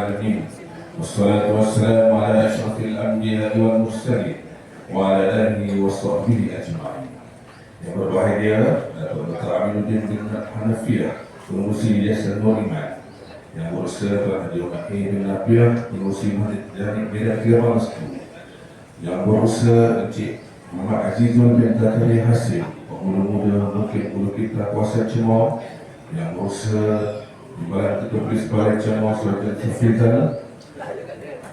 العالمين والصلاة والسلام على أشرف الأنبياء والمرسلين وعلى آله وصحبه أجمعين. Yang berbahagia Dr. Aminuddin bin Hanafiyah, pengurusi Yayasan Nur Iman, yang berusaha telah dihormati bin Nabiah, pengurusi Masjid Jami' Medan Kira Masku, yang berusaha Encik Muhammad Azizul bin Zakaria Hasim, pemuda-muda mungkin kita kuasa Cemor, yang berusaha di Balai Ketua Polis Balai Cemor Sultan Safizana,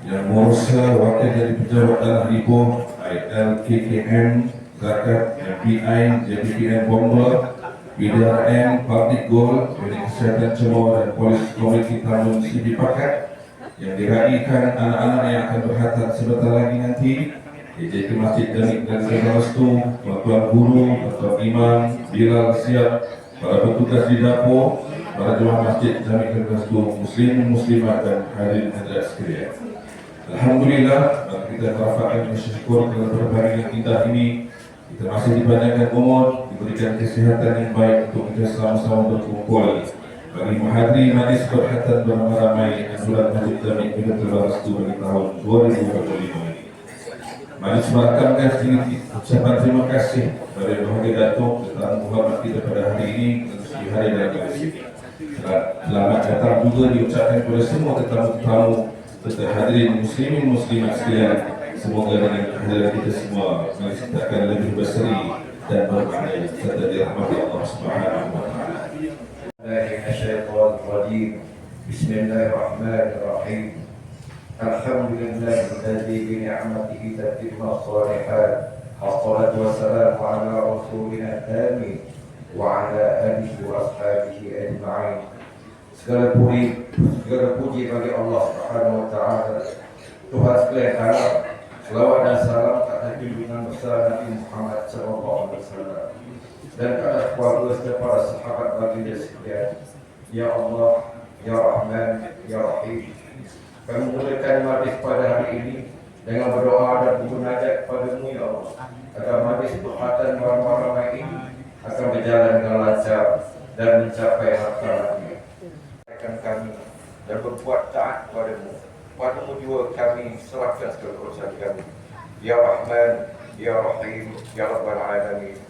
yang berusaha wakil dari pejabat tanah Ipoh, ILKKM, Zakat, MPI, JPKM Bomba, PDRM, Public Goal, Klinik Kesehatan Cemor dan Polis Komuniti Tamun Sidi Pakat, yang diraikan anak-anak yang akan berkhatam sebentar lagi nanti, JJK Masjid Jami' dan Restu, tuan-tuan guru, tuan imam, Bilal siap, para petugas di dapur, para jemaah Masjid Jami' dan Restu, muslim, muslimat dan hadirin hadirat sekalian. Alhamdulillah, kita merafakkan bersyukur kerana berbahagia kita ini. Kita masih dipanjangkan umur, diberikan kesihatan yang baik untuk kita sama-sama berkumpul bagi menghadiri majlis berkaitan beramai-ramai Anjuran Masjid Jami' Medan Kira Masku bagi tahun 2025 ini. Majlis merakamkan sedikit ucapan terima kasih kepada Bahagia Datuk tentang muhammad kita pada hari ini di hari raya Idul. Selamat datang juga diucapkan kepada semua tetamu-tetamu serta hadirin muslimin muslimat sekalian. Semoga dengan kehadiran kita semua majlis kita akan lebih berseri dan bermakna serta dirahmati Allah Subhanahu wa taala. Bismillahirrahmanirrahim. Alhamdulillahilladzi bi ni'matihi tatimmu shalihat. Wassalatu wassalamu ala rasulina tsani wa ala alihi wa ashabihi ajma'in. Segala puji bagi Allah Subhanahu wa taala, Tuhan sekalian alam. Selawat dan salam kepada junjungan besar Nabi Muhammad sallallahu alaihi wasallam dan kepada keluarga serta para sahabat baginda sekalian. Ya Allah, Ya Rahman, Ya Rahim, kami memulakan majlis pada hari ini dengan berdoa dan bermunajat kepada-Mu ya Allah, agar majlis berkaitan beramai-ramai ini akan berjalan dengan lancar dan mencapai harapan-Mu. Kami dan berbuat taat kepada-Mu. Padamu juga kami serahkan segala urusan kami. Ya Rahman, Ya Rahim, Ya Rabbal Alamin.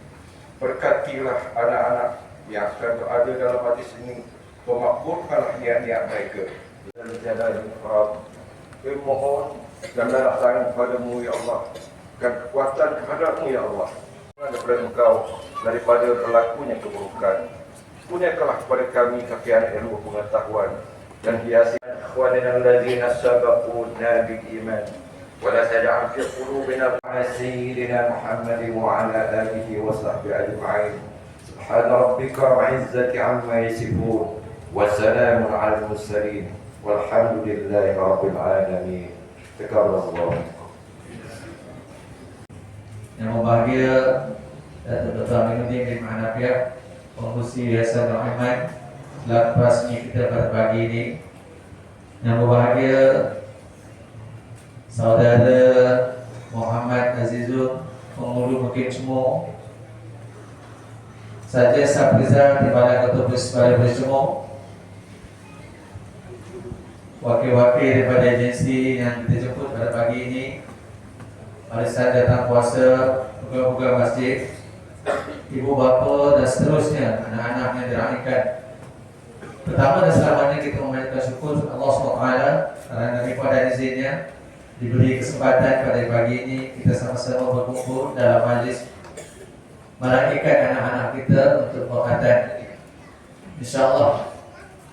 Berkatilah anak-anak yang akan berada dalam majlis ini, pemakbulkanlah niat-niat mereka dan jalan haram. Kami mohon dan darah tangan kepadamu ya Allah, dan kekuatan kehadap-Mu ya Allah, daripada Engkau daripada berlakunya keburukan. Kurniakanlah kepada kami kaki anak ilmu pengetahuan dan hiasi ikhwanina allazina sabaquna bil iman wa la taj'al fi qulubina ala sayyidina Muhammadin wa ala alihi wa sahbihi ajma'in. Subhana rabbika rabbil izzati amma yasifun wa salamun 'alal mursalin walhamdulillahi rabbil alamin. Takabbalallahu. Yang berbahagia Dr. Aminuddin bin Hanafiyah, pengurusi Yayasan Nur Iman, lepas ini kita pada pagi ini. Yang berbahagia Saudara Muhammad Azizul, pengurus Bukit Cemor, Saja Saprizal di Balai Ketua Polis Balai Cemor, wakil-wakil daripada agensi yang kita jemput pada pagi ini, barisan datang kuasa, pegawai masjid, ibu bapa dan seterusnya, anak-anak yang dirahimkan. Pertama dan selamanya kita memanjatkan syukur Allah SWT kerana daripada izinnya diberi kesempatan pada pagi ini kita sama-sama berkumpul dalam majlis meraihkan anak-anak kita untuk berkhatam. InsyaAllah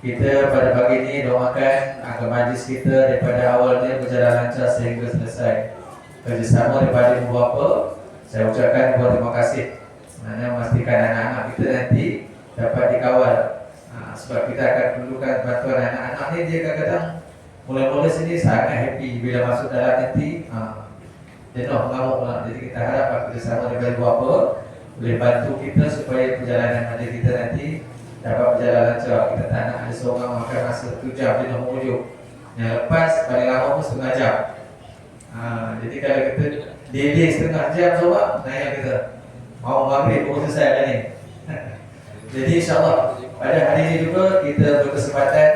kita pada pagi ini doakan agar majlis kita daripada awalnya berjalan lancar sehingga selesai. Kerjasama daripada ibu bapa, saya ucapkan terima kasih. Sebenarnya memastikan anak-anak kita nanti dapat dikawal. Sebab kita akan perlukan bantuan anak-anak ni. Dia kadang-kadang mula-mula sini sangat happy, bila masuk dalam nanti jenuh mengamuk lah. Jadi kita harap kerjasama dengan ibu bapa boleh bantu kita supaya perjalanan majlis kita nanti dapat berjalan lancar. Kita tak nak ada seorang makan masa 1 jam jenuh mengujuk. Yang lepas paling lama pun setengah jam. Jadi kalau kita delay setengah jam sebab nanya kita mau maghrib pun selesai dah ni. Jadi insyaAllah pada hari ini juga kita berkesempatan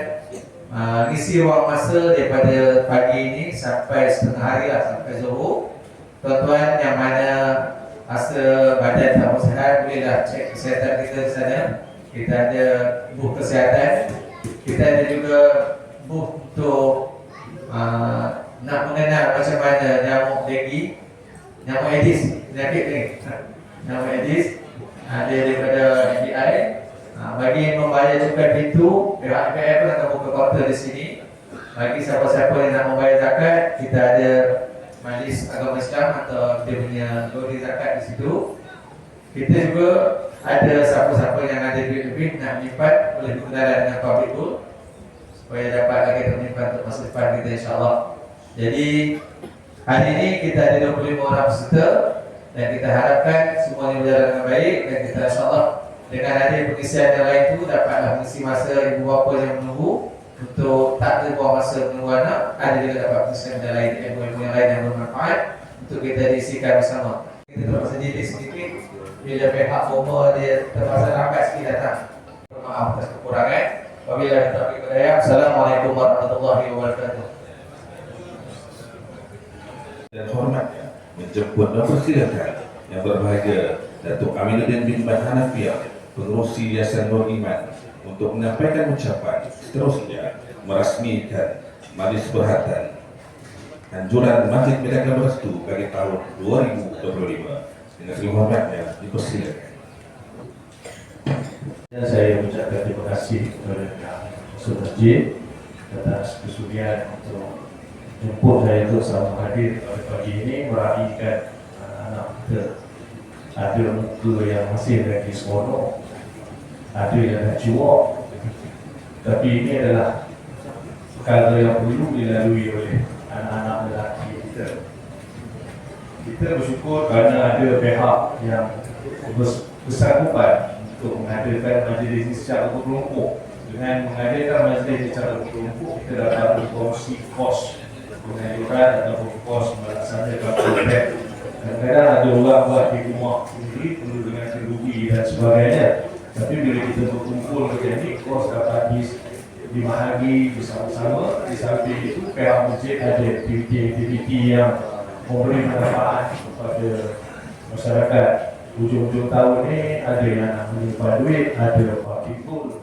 ngisi ruang masa daripada pagi ini sampai setengah hari lah, sampai Zuhur. Tuan-tuan yang mana rasa badan tak sihat, bolehlah cek kesihatan kita di sana. Kita ada buh kesihatan, kita ada juga buh untuk nak mengenal macam mana nyamuk denggi, nyamuk Aedes, penyakit ni, nyamuk Aedes ada daripada NBI. Bagi yang membayar cukai pintu, pihak IPF akan buka kaunter di sini. Bagi siapa-siapa yang nak membayar zakat, kita ada Majlis Agama Islam atau dia punya lori zakat di situ. Kita juga ada siapa-siapa yang ada duit lebih nak menyimpan, boleh berkenalan dengan public pool supaya dapat lagi menyimpan untuk masa depan kita, insyaAllah. Jadi hari ini kita ada 25 orang peserta dan kita harapkan semuanya berjalan dengan baik, dan kita insyaAllah dengan ada pengisian yang lain tu dapatlah mengisi masa ibu bapa yang menunggu untuk tak ada buang masa menunggu anak. Ada juga dapat pengisian yang lain, ibu-ibu yang lain yang bermanfaat untuk kita diisikan bersama. Kita terpaksa diri sedikit bila pihak formal dia terpaksa lambat sikit datang. Maaf atas kekurangan. Wabillahi taufiq wal hidayah. Assalamualaikum warahmatullahi wabarakatuh. Dan hormatnya menjemput dan persilakan yang berbahagia Datuk Aminuddin bin Hanafiyah, Pengerusi Yayasan Nur Iman, untuk menyampaikan ucapan. Seterusnya merasmikan majlis berhatan anjuran Masjid Medan Restu bagi tahun 2025. Dengan segala hormatnya dipersilakan. Dan saya ucapkan terima kasih kepada Masjid Masjid atas kesudian untuk jemput saya untuk sama hadir pada pagi ini meraihkan anak kita. Ada muka yang masih lagi seronok, ada yang dah cuak, tapi ini adalah perkara yang perlu dilalui oleh anak-anak lelaki kita. Kita bersyukur kerana ada pihak yang bersanggupan untuk mengadakan majlis ini secara berkelompok. Dengan mengadakan majlis secara berkelompok, kita dapat berkongsi kos pengajuran atau kos melaksanakan program. Kadang-kadang ada orang buat di rumah sendiri, perlu dengan teknologi dan sebagainya. Tapi bila kita berkumpul macam ni, kos dapat dibahagi bersama-sama. Di samping itu, pihak masjid ada aktiviti-aktiviti yang memberi manfaat kepada masyarakat. Hujung-hujung tahun ni ada yang nak menyimpan duit, ada public pool,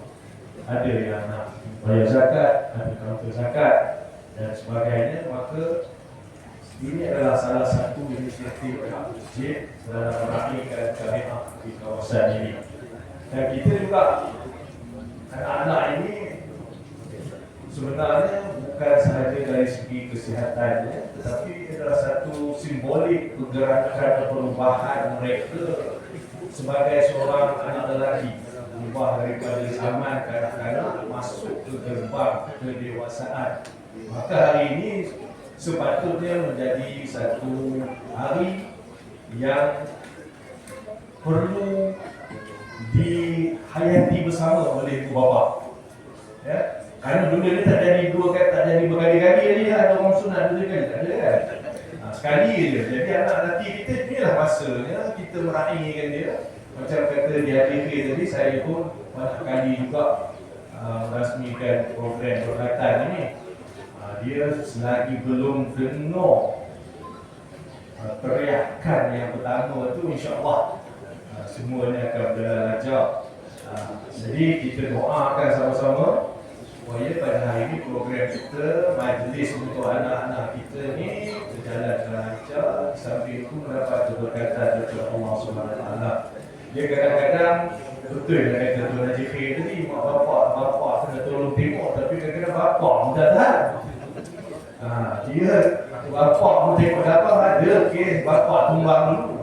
ada yang nak bayar zakat, ada kaunter zakat dan sebagainya. Maka ini adalah salah satu inisiatif pihak masjid dalam meraihkan syariah di kawasan ini. Dan kita juga, anak-anak ini sebenarnya bukan sahaja dari segi kesihatannya, tetapi adalah satu simbolik pergerakan perubahan mereka sebagai seorang anak lelaki, berubah daripada zaman kanak-kanak masuk ke gerbang kedewasaan. Maka hari ini sepatutnya menjadi satu hari yang perlu dihayati bersama oleh ibu bapa. Ya, kerana dunia ni tak jadi dua kali, tak jadi berkali-kali lagi ada orang sunat dua kali, tak ada kan? Sekali je. Jadi anak lelaki kita, inilah masanya kita meraihkan dia. Macam kata di hari tadi, saya pun banyak kali juga merasmikan program berkatan ini. Dia selagi belum kena teriakan yang pertama tu, insya-Allah semuanya akan berjalan lancar. Jadi kita doakan sama-sama supaya pada hari ini program kita, majlis untuk anak-anak kita ni berjalan lancar. Di samping itu mendapat keberkatan daripada Allah SWT. Dia kadang-kadang betul yang kata Tuan Haji Khair tadi, mak bapak kena tolong tengok, tapi kadang-kadang bapak pun tak tahan. Dia bapak pun tengok dapat ada kes bapak tumbang dulu.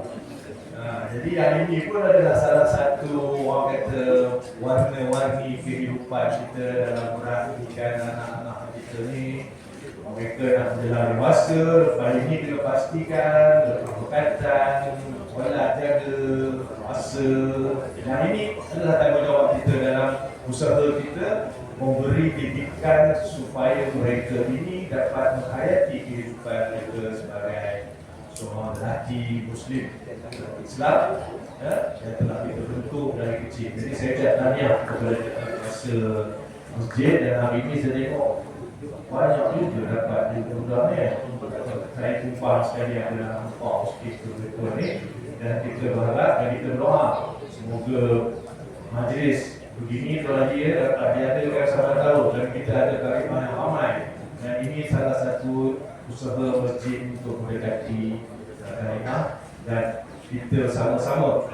Jadi hari ini pun adalah salah satu orang kata warna-warni kehidupan kita dalam meraihkan anak-anak kita ni. Mereka nak berjalan dewasa, hari ini kena pastikan berkaitan, solat jaga, puasa. Dan ini adalah tanggungjawab kita dalam usaha kita memberi didikan supaya mereka ini dapat menghayati kehidupan mereka sebagai seorang lelaki Muslim Islam, ya, yang telah kita bentuk dari kecil. Jadi saya ucap tahniah kepada kuasa masjid, dan hari ini saya tengok banyak juga dapat di program ni. Saya tumpah sekali ada nampak sikit betul ni, dan kita berharap dan kita berdoa semoga majlis begini tu lagi dapat diadakan sama tahun dan kita ada tariman yang ramai, dan ini salah satu usaha masjid untuk mendekati tariman dan kita sama-sama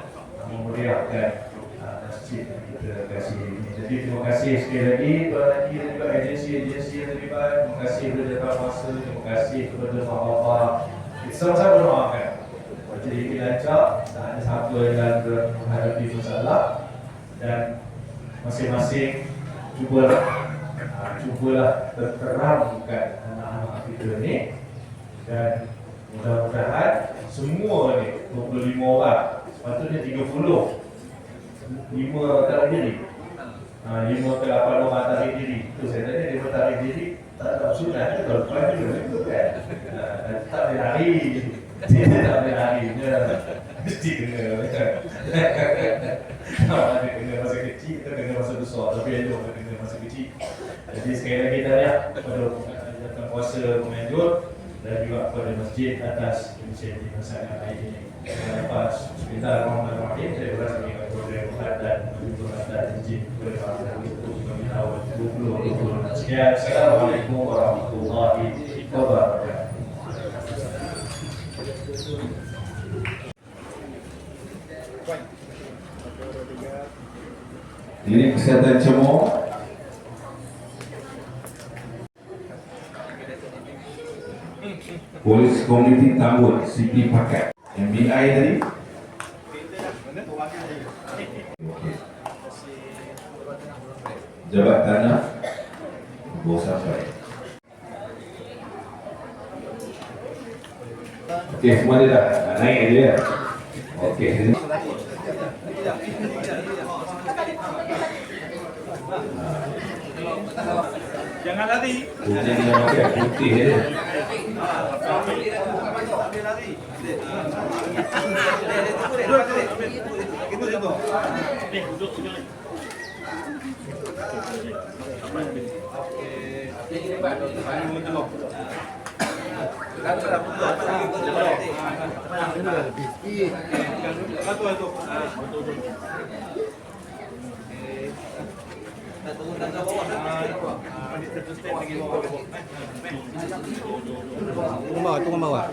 memeriahkan masjid yang kita kasih ini. Jadi terima kasih sekali lagi Tuan Haji dan juga agensi-agensi yang terlibat. Terima kasih kepada Jabatan terima kasih kepada mak bapak. Kita sama-sama doakan jadi ini lancar, tak ada siapa yang menghadapi masalah, dan masing-masing cubalah terterangkan anak-anak kita ni, dan mudah-mudahan semua ni 25 orang, sepatutnya 30, 5 tarik diri, 5 ke 8 orang tarik diri. Itu saya tanya, dia tarik diri tak ada sunat, kalau lepas itu kan tak boleh lari, dia tak boleh lari, dia mesti kena kena masa kecil, kita kena masa besar, tapi elok kena masa kecil. Jadi sekali lagi tahniah kepada jawatan kuasa Penganjur dan juga kepada masjid atas inisiatif yang sangat baik ini. Lepas Bismillahirrahmanirrahim, saya berasa mengingat program Tuhan dan menunjukkan dan izin kepada para untuk kami tahun 2020. Sekian, Assalamualaikum warahmatullahi wabarakatuh. Ini kesihatan cemur. Polis Komuniti Tambun, CP Pakat. MBI tadi. Okay. Jabat Tanah, Bos Sampai. Okey, semua dia dah naik dia. Okey. Jangan lari. Hujan yang pakai putih dia. Tunggu bawah.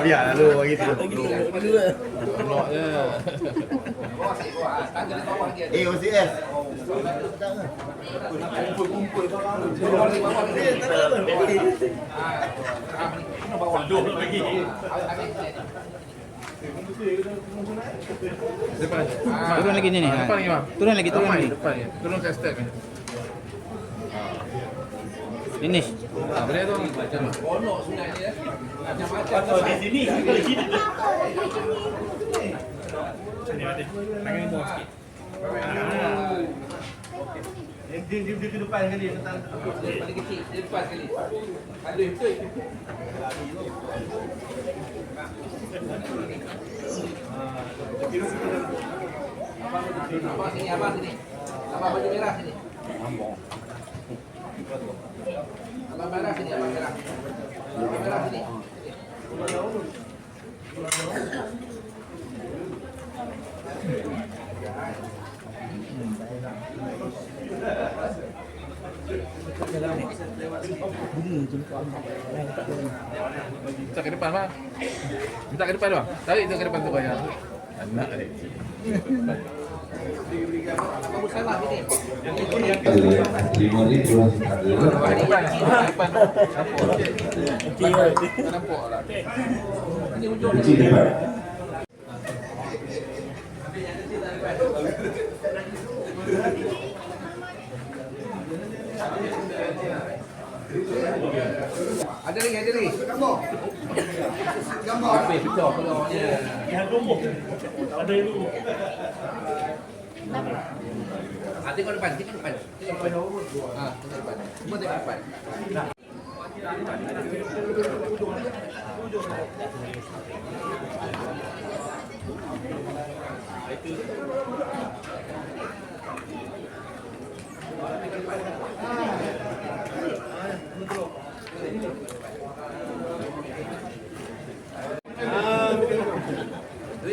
Biar lu begitu. OCS. Turun lagi ni. Depan lagi bang. Turun lagi. Depan ni. Turun kat step ni. Finish. Boleh tu. Di sini. Tangan bawah sikit. Dia ke depan sekali. Paling kecil, dia depan sekali. Ada betul. Abang sini. Abang baju merah sini. Abang merah sini, abang merah. Abang merah sini. Minta ke depan bang. Minta ke depan bang. Tarik tu ke depan tu banyak. Anak adik. Kamu salah sini. Lima ni turun ada. Depan. Nampak lah. Ini hujung. Kunci depan. Ada lagi. Gambar. Habis pecah peluangnya. Ada dulu. Tengok depan. Tengok depan. Tengok depan. Semua tengok depan. Duit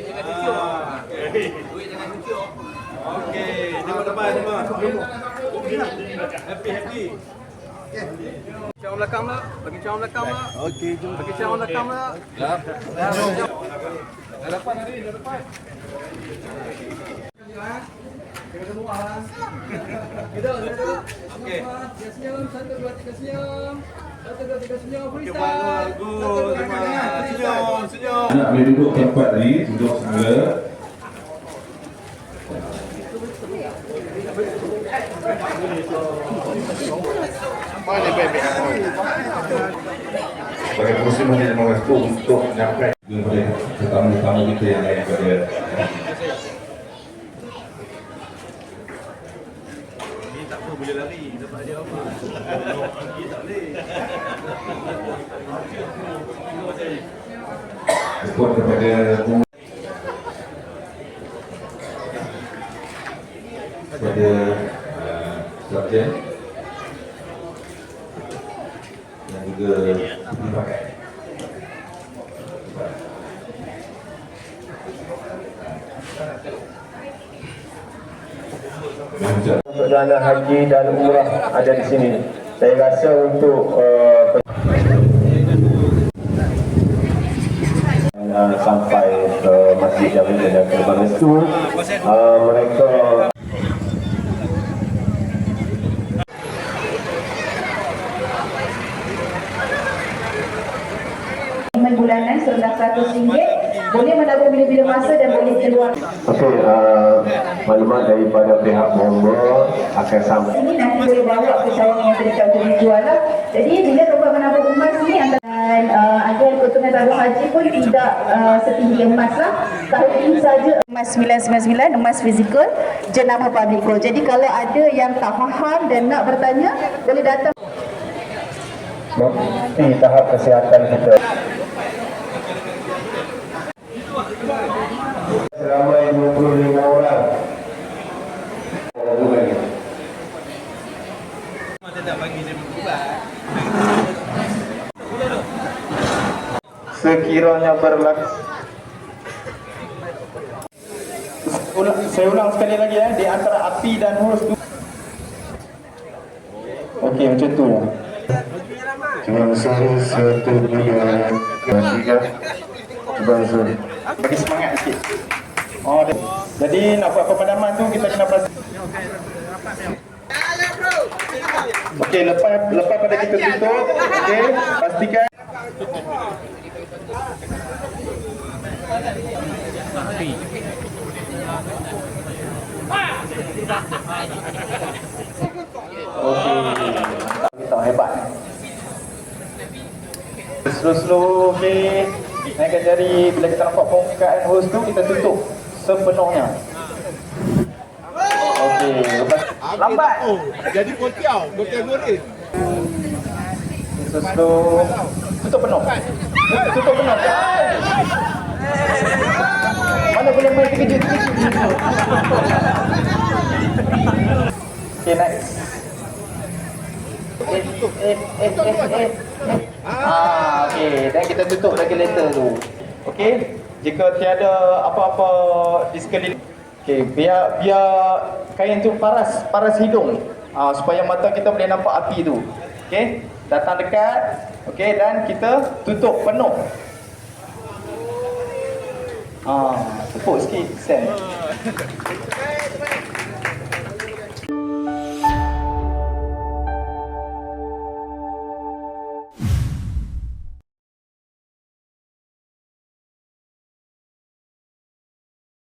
jangan cucuk. Duit jangan cucuk. Okey, tengok depan semua. Happy. Cawan belakang lah. Bagi cawan belakang lah. Okey, jom. Bagi cawan belakang lah. Dah dapat hari, dah dapat. Kita semua lah. Kita. Okey. Senyum, 1 2 3 senyum. 1 2 3 senyum. Freestyle. Senyum. Nak boleh duduk tempat tadi, duduk semula. Sebagai pengurusi masjid Imam Rasul untuk menyampaikan kepada tetamu-tetamu kita yang lain pada Ni tak apa, boleh lari. Dapat dia apa? Ni tak boleh. support kepada sarjan dan juga dipakai. Untuk dana haji dan umrah ada di sini. Saya rasa untuk sampai ke Masjid Jami dan ke Bangladesh mereka bulanan serendah RM100, boleh menabung bila-bila masa dan boleh keluar. okey, maklumat daripada pihak Mongol akan sampai. Ini nanti boleh bawa ke cawangan yang terdekat untuk dijual lah. Jadi bila tuan menabung emas ni dan agar keuntungan tabung haji pun tidak setinggi emas lah. Tahun ini saja emas 999, emas fizikal, jenama public gold. Jadi kalau ada yang tak faham dan nak bertanya, boleh datang. Di tahap kesihatan kita. Seramai 25 orang. Masa tak bagi dia berbuat. Sekiranya berlaku. Saya ulang sekali lagi ya, di antara api dan huruf tu. Okey, macam tu lah. Bangsa satu dua tiga. Bangsa. Bagi semangat sikit. Oh, jadi nak buat pemadaman tu kita kena pastikan. Okey, lepas pada kita tutup, okey, pastikan. Okey, kita hebat. Slow-slow, okey. Naikkan jari, bila kita nampak permukaan hose tu, kita tutup sepenuhnya. Okey, lepas lambat. Jadi kotiau goreng. Slow. Tutup penuh. Tutup penuh. Mana boleh main terkejut. Okey, next. Okey, dan kita tutup regulator tu. Okey, jika tiada apa-apa di sekeliling. Okey, biar kain tu paras hidung. Supaya mata kita boleh nampak api tu. Okey, datang dekat. Okey, dan kita tutup penuh. Tepuk sikit, send.